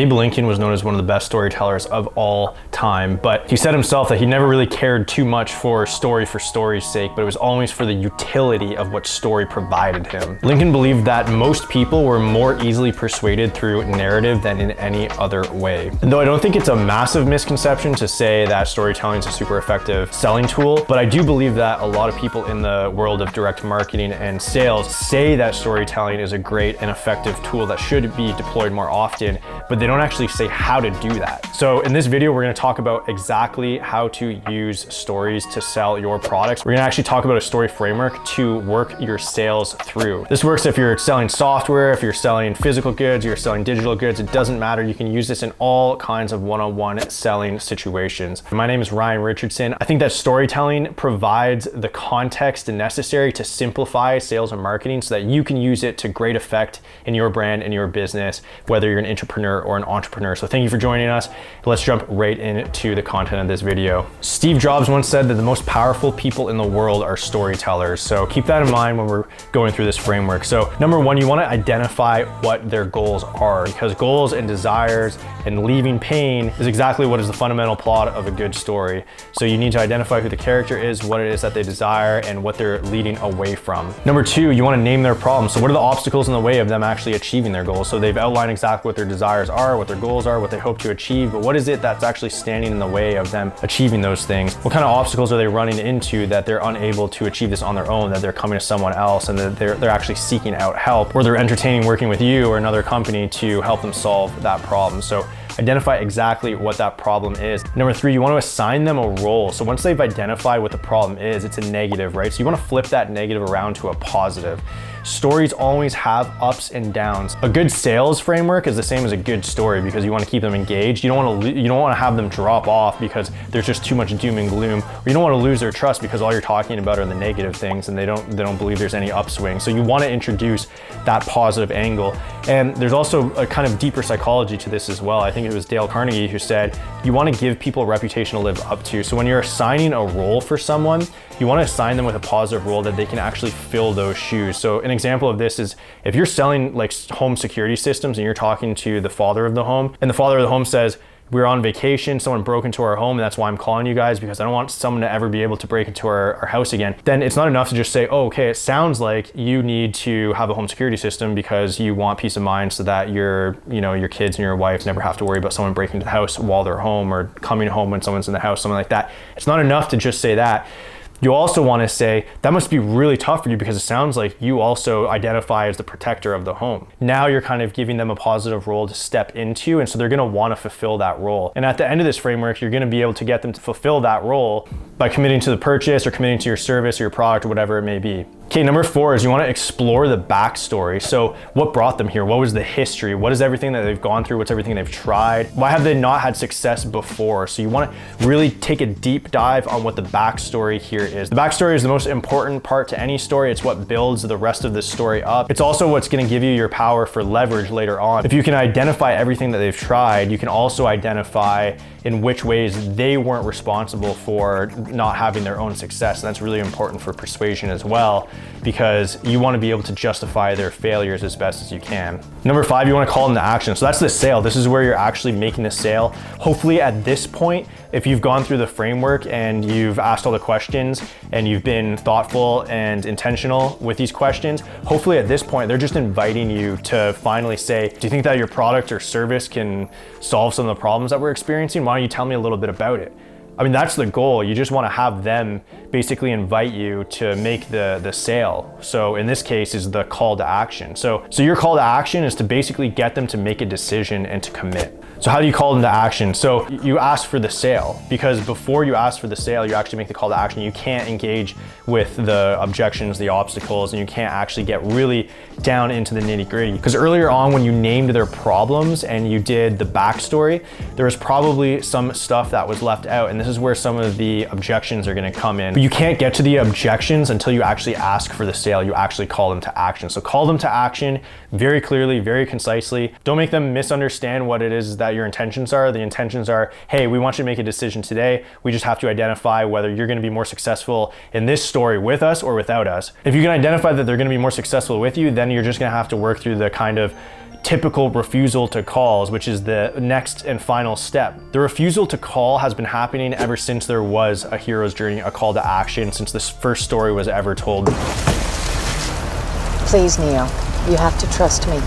Abe Lincoln was known as one of the best storytellers of all time, but he said himself that he never really cared too much for story's sake, but it was always for the utility of what story provided him. Lincoln believed that most people were more easily persuaded through narrative than in any other way. And though I don't think it's a massive misconception to say that storytelling is a super effective selling tool, but I do believe that a lot of people in the world of direct marketing and sales say that storytelling is a great and effective tool that should be deployed more often, but they don't actually say how to do that. So in this video, we're gonna talk about exactly how to use stories to sell your products. We're gonna actually talk about a story framework to work your sales through. This works if you're selling software, if you're selling physical goods, you're selling digital goods, it doesn't matter. You can use this in all kinds of one-on-one selling situations. My name is Ryan Richardson. I think that storytelling provides the context necessary to simplify sales and marketing so that you can use it to great effect in your brand and your business, whether you're an intrapreneur or an entrepreneur. So thank you for joining us. Let's jump right into the content of this video. Steve Jobs once said that the most powerful people in the world are storytellers. So keep that in mind when we're going through this framework. So number one, you want to identify what their goals are, because goals and desires and leaving pain is exactly what is the fundamental plot of a good story. So you need to identify who the character is, what it is that they desire, and what they're leading away from. Number two, you want to name their problems. So what are the obstacles in the way of them actually achieving their goals? So they've outlined exactly what their desires are, what their goals are, what they hope to achieve, but what is it that's actually standing in the way of them achieving those things? What kind of obstacles are they running into that they're unable to achieve this on their own, that they're coming to someone else and that they're actually seeking out help, or they're entertaining working with you or another company to help them solve that problem? So identify exactly what that problem is. Number three, you want to assign them a role. So once they've identified what the problem is, it's a negative, right? So you want to flip that negative around to a positive. Stories always have ups and downs. A good sales framework is the same as a good story because you want to keep them engaged. You don't want to have them drop off because there's just too much doom and gloom, or you don't want to lose their trust because all you're talking about are the negative things and they don't believe there's any upswing. So you want to introduce that positive angle. And there's also a kind of deeper psychology to this as well. I think it was Dale Carnegie who said, you want to give people a reputation to live up to. So when you're assigning a role for someone, you want to assign them with a positive role that they can actually fill those shoes. So an example of this is if you're selling like home security systems and you're talking to the father of the home, and the father of the home says, we're on vacation, someone broke into our home, and that's why I'm calling you guys because I don't want someone to ever be able to break into our house again. Then it's not enough to just say, oh, okay, it sounds like you need to have a home security system because you want peace of mind so that your kids and your wife never have to worry about someone breaking into the house while they're home or coming home when someone's in the house, something like that. It's not enough to just say that. You also want to say, that must be really tough for you because it sounds like you also identify as the protector of the home. Now you're kind of giving them a positive role to step into, and so they're going to want to fulfill that role. And at the end of this framework, you're going to be able to get them to fulfill that role by committing to the purchase or committing to your service or your product or whatever it may be. Okay, number four is you want to explore the backstory. So what brought them here? What was the history? What is everything that they've gone through? What's everything they've tried? Why have they not had success before? So you want to really take a deep dive on what the backstory here is. The backstory is the most important part to any story. It's what builds the rest of the story up. It's also what's going to give you your power for leverage later on. If you can identify everything that they've tried, you can also identify in which ways they weren't responsible for not having their own success. And that's really important for persuasion as well, because you want to be able to justify their failures as best as you can. Number five, you want to call them to action. So that's the sale. This is where you're actually making the sale. Hopefully at this point, if you've gone through the framework and you've asked all the questions and you've been thoughtful and intentional with these questions, hopefully at this point, they're just inviting you to finally say, do you think that your product or service can solve some of the problems that we're experiencing? Why don't you tell me a little bit about it? I mean, that's the goal. You just want to have them basically invite you to make the sale. So in this case is the call to action. So your call to action is to basically get them to make a decision and to commit. So how do you call them to action? So you ask for the sale, because before you ask for the sale, you actually make the call to action. You can't engage with the objections, the obstacles, and you can't actually get really down into the nitty gritty. Because earlier on when you named their problems and you did the backstory, there was probably some stuff that was left out. And this is where some of the objections are gonna come in. But you can't get to the objections until you actually ask for the sale. You actually call them to action. So call them to action very clearly, very concisely. Don't make them misunderstand what it is that your intentions are. The intentions are, hey, we want you to make a decision today. We just have to identify whether you're gonna be more successful in this story with us or without us. If you can identify that they're gonna be more successful with you, then you're just gonna have to work through the kind of typical refusal to calls, which is the next and final step. The refusal to call has been happening ever since there was a hero's journey, a call to action, since this first story was ever told. Please, Neo, you have to trust me.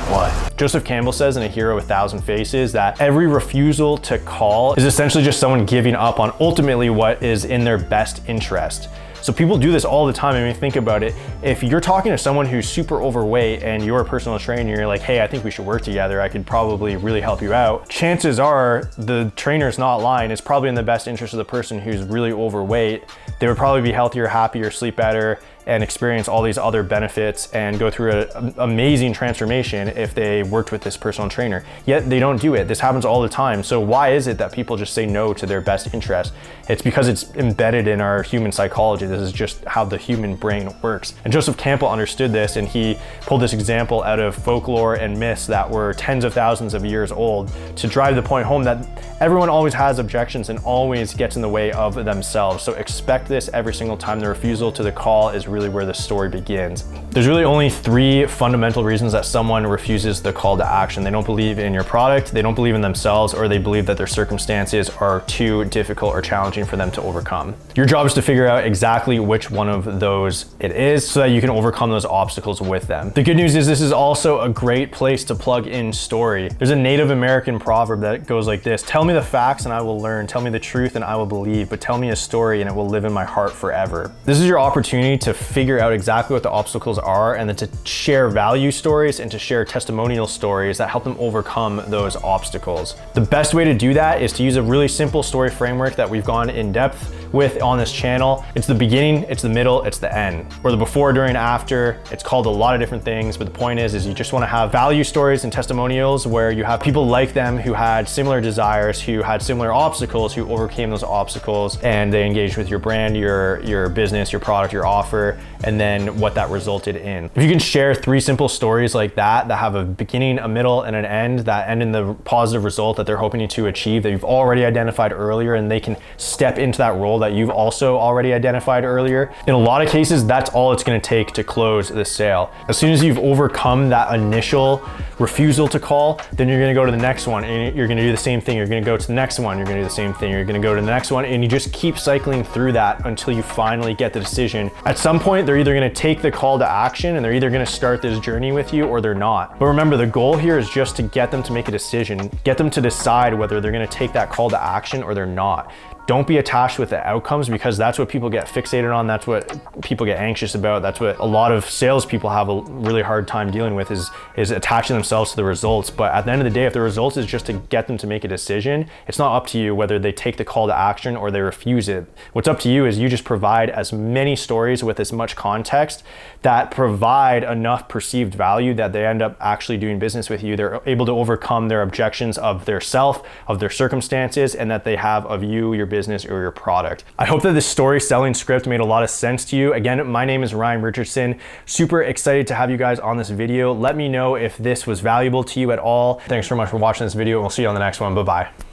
Why? Joseph Campbell says in A Hero with Thousand Faces that every refusal to call is essentially just someone giving up on ultimately what is in their best interest. So people do this all the time. I mean, think about it. If you're talking to someone who's super overweight and you're a personal trainer, you're like, hey, I think we should work together. I could probably really help you out. Chances are the trainer's not lying. It's probably in the best interest of the person who's really overweight. They would probably be healthier, happier, sleep better, and experience all these other benefits and go through an amazing transformation if they worked with this personal trainer. Yet they don't do it. This happens all the time. So why is it that people just say no to their best interest? It's because it's embedded in our human psychology. This is just how the human brain works. And Joseph Campbell understood this, and he pulled this example out of folklore and myths that were tens of thousands of years old to drive the point home that everyone always has objections and always gets in the way of themselves. So expect this every single time. The refusal to the call is really where the story begins. There's really only 3 fundamental reasons that someone refuses the call to action. They don't believe in your product, they don't believe in themselves, or they believe that their circumstances are too difficult or challenging for them to overcome. Your job is to figure out exactly which one of those it is so that you can overcome those obstacles with them. The good news is this is also a great place to plug in story. There's a Native American proverb that goes like this: tell me the facts and I will learn, tell me the truth and I will believe, but tell me a story and it will live in my heart forever. This is your opportunity to figure out exactly what the obstacles are and then to share value stories and to share testimonial stories that help them overcome those obstacles. The best way to do that is to use a really simple story framework that we've gone in depth with on this channel. It's the beginning, it's the middle, it's the end, or the before, during, after. It's called a lot of different things, but the point is you just want to have value stories and testimonials where you have people like them who had similar desires, who had similar obstacles, who overcame those obstacles, and they engaged with your brand, your business, your product, your offer, and then what that resulted in. If you can share 3 simple stories like that have a beginning, a middle, and an end, that end in the positive result that they're hoping to achieve, that you've already identified earlier, and they can step into that role that you've also already identified earlier. In a lot of cases, that's all it's going to take to close the sale. As soon as you've overcome that initial refusal to call, then you're going to go to the next one and you're going to do the same thing. You're going to go to the next one, you're going to do the same thing, you're going to go to the next one, and you just keep cycling through that until you finally get the decision. At some point, they're either going to take the call to action and they're either going to start this journey with you or they're not. But remember, the goal here is just to get them to make a decision, get them to decide whether they're going to take that call to action or they're not. Don't be attached with the outcomes, because that's what people get fixated on. That's what people get anxious about. That's what a lot of salespeople have a really hard time dealing with, is attaching themselves to the results. But at the end of the day, if the result is just to get them to make a decision, it's not up to you whether they take the call to action or they refuse it. What's up to you is you just provide as many stories with as much context that provide enough perceived value that they end up actually doing business with you. They're able to overcome their objections of their self, of their circumstances, and that they have of you, your business, or your product. I hope that this story selling script made a lot of sense to you. Again, my name is Ryan Richardson. Super excited to have you guys on this video. Let me know if this was valuable to you at all. Thanks so much for watching this video, and we'll see you on the next one. Bye-bye.